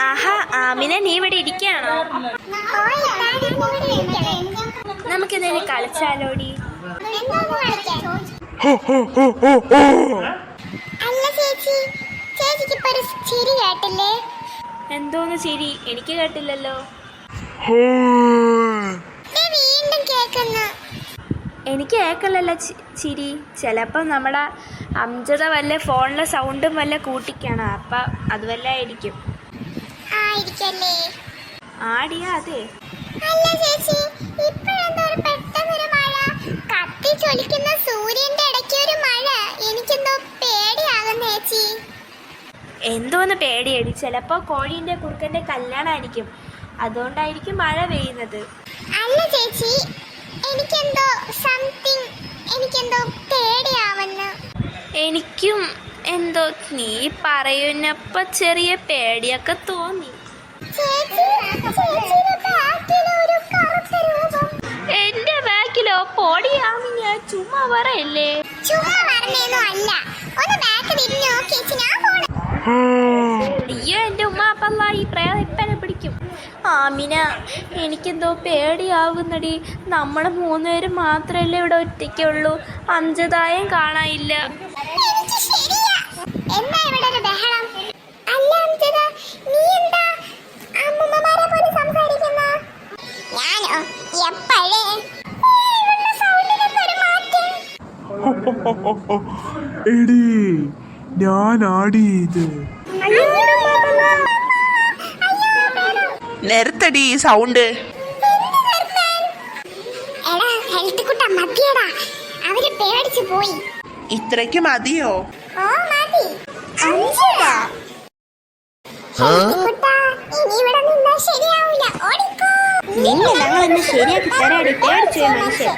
ആഹാ, ആമിന നീ ഇവിടെ ഇരിക്കുകയാണോ? നമുക്കിതിന് കളിച്ചാലോടി. എന്തോന്ന് ചിരി? എനിക്ക് കേട്ടില്ലല്ലോ. എനിക്ക് കേക്കല്ലല്ലോ ചിരി. ചിലപ്പോൾ നമ്മുടെ അംജദ വല്ല ഫോണിലെ സൗണ്ടും വല്ല കൂട്ടിക്കാണ്. അപ്പം അത് വല്ല ആയിരിക്കും. ആടിയാ അതെ. എന്തോന്ന് പേടിയടി? ചിലപ്പോ കോഴീന്റെ കുറുക്കന്റെ കല്യാണമായിരിക്കും, അതുകൊണ്ടായിരിക്കും മഴ പെയ്യുന്നത്. അല്ല ചേച്ചി, എനിക്കെന്തോ പേടിയാവുന്നു. എനിക്കും എന്തോ നീ പറയുന്നപ്പോ ചെറിയ പേടിയൊക്കെ തോന്നി. എന്റെ ബാക്കിലോ? പൊടിയാമി, ഞാൻ ചുമ്മാ പറയല്ലേ. അയ്യോ, എന്റെ ഉമ്മ അപ്പല്ല ഈ പ്രേതപ്പനെ പിടിക്കും. ആമിന, എനിക്കെന്തോ പേടിയാവുന്നടി. നമ്മൾ 3 പേര് മാത്രമല്ലേ ഇവിടെ ഒറ്റയ്ക്കുള്ളൂ. അംജദായും കാണാനില്ല. എടി, ഞാൻ ആടിയത് നിർത്തടി സൗണ്ട്. ഇത്രയ്ക്ക് മതിയോ? നിങ്ങൾ ഞങ്ങൾ ശരിയാക്കി തരാടി. പേടിച്ചു മനുഷ്യൻ.